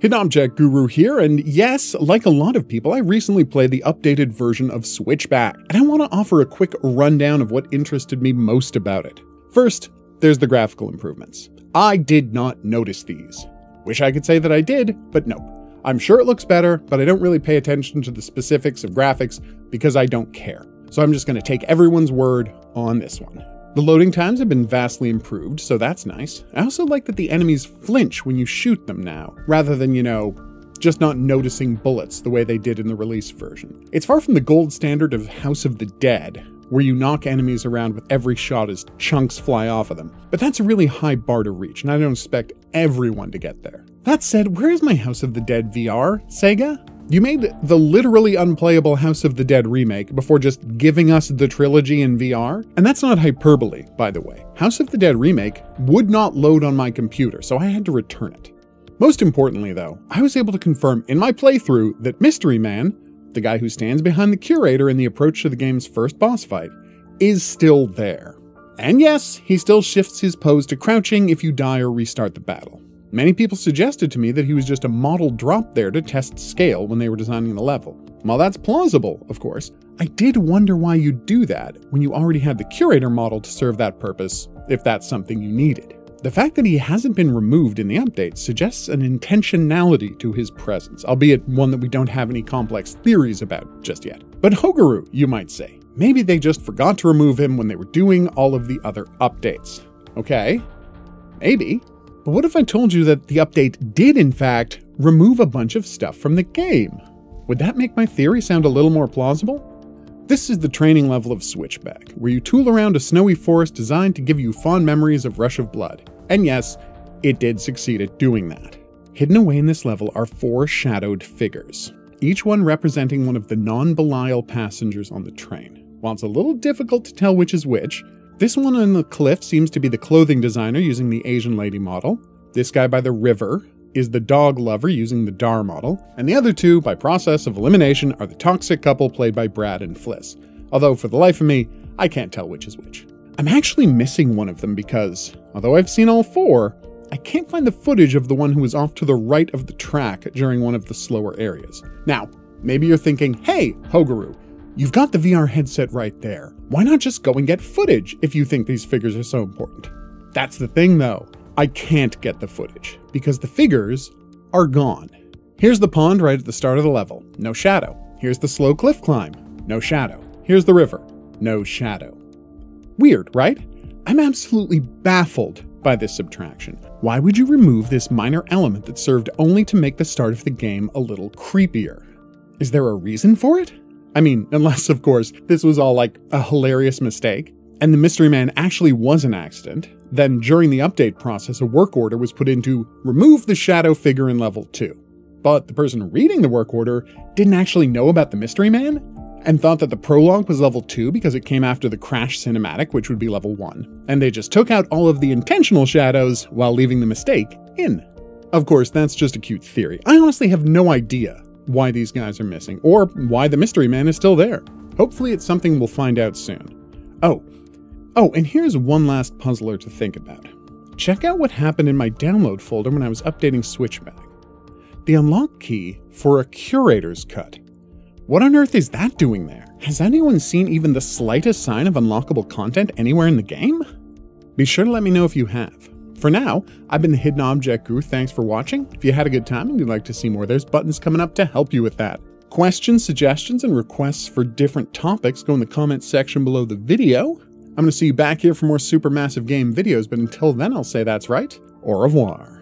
Hidden Object Guru here, and yes, like a lot of people, I recently played the updated version of Switchback, and I want to offer a quick rundown of what interested me most about it. First, there's the graphical improvements. I did not notice these. Wish I could say that I did, but nope. I'm sure it looks better, but I don't really pay attention to the specifics of graphics because I don't care. So I'm just going to take everyone's word on this one. The loading times have been vastly improved, so that's nice. I also like that the enemies flinch when you shoot them now, rather than, just not noticing bullets the way they did in the release version. It's far from the gold standard of House of the Dead, where you knock enemies around with every shot as chunks fly off of them. But that's a really high bar to reach, and I don't expect everyone to get there. That said, where is my House of the Dead VR, Sega? You made the literally unplayable House of the Dead remake before just giving us the trilogy in VR? And that's not hyperbole, by the way. House of the Dead remake would not load on my computer, so I had to return it. Most importantly though, I was able to confirm in my playthrough that Mystery Man, the guy who stands behind the curator in the approach to the game's first boss fight, is still there. And yes, he still shifts his pose to crouching if you die or restart the battle. Many people suggested to me that he was just a model drop there to test scale when they were designing the level. While that's plausible, of course, I did wonder why you'd do that when you already had the curator model to serve that purpose, if that's something you needed. The fact that he hasn't been removed in the update suggests an intentionality to his presence, albeit one that we don't have any complex theories about just yet. But Hogaru, you might say. Maybe they just forgot to remove him when they were doing all of the other updates. Okay, maybe. But what if I told you that the update did, in fact, remove a bunch of stuff from the game? Would that make my theory sound a little more plausible? This is the training level of Switchback, where you tool around a snowy forest designed to give you fond memories of Rush of Blood. And yes, it did succeed at doing that. Hidden away in this level are 4 shadowed figures, each one representing one of the non-Belial passengers on the train. While it's a little difficult to tell which is which, this one on the cliff seems to be the clothing designer using the Asian lady model. This guy by the river is the dog lover using the Dar model. And the other 2, by process of elimination, are the toxic couple played by Brad and Fliss. Although for the life of me, I can't tell which is which. I'm actually missing one of them because, although I've seen all 4, I can't find the footage of the one who was off to the right of the track during one of the slower areas. Now, maybe you're thinking, hey, Hogaru, you've got the VR headset right there. Why not just go and get footage if you think these figures are so important? That's the thing though. I can't get the footage because the figures are gone. Here's the pond right at the start of the level. No shadow. Here's the slow cliff climb. No shadow. Here's the river. No shadow. Weird, right? I'm absolutely baffled by this subtraction. Why would you remove this minor element that served only to make the start of the game a little creepier? Is there a reason for it? I mean, unless, of course, this was all like a hilarious mistake, and the Mystery Man actually was an accident, then during the update process, a work order was put in to remove the shadow figure in level 2. But the person reading the work order didn't actually know about the Mystery Man, and thought that the prologue was level 2 because it came after the crash cinematic, which would be level 1. And they just took out all of the intentional shadows while leaving the mistake in. Of course, that's just a cute theory. I honestly have no idea why these guys are missing, or why the Mystery Man is still there. Hopefully it's something we'll find out soon. Oh, and here's one last puzzler to think about. Check out what happened in my download folder when I was updating Switchback. The unlock key for a curator's cut. What on earth is that doing there? Has anyone seen even the slightest sign of unlockable content anywhere in the game? Be sure to let me know if you have. For now, I've been the Hidden Object Guru. Thanks for watching. If you had a good time and you'd like to see more, there's buttons coming up to help you with that. Questions, suggestions, and requests for different topics go in the comments section below the video. I'm going to see you back here for more Supermassive Game videos, but until then I'll say that's right, au revoir.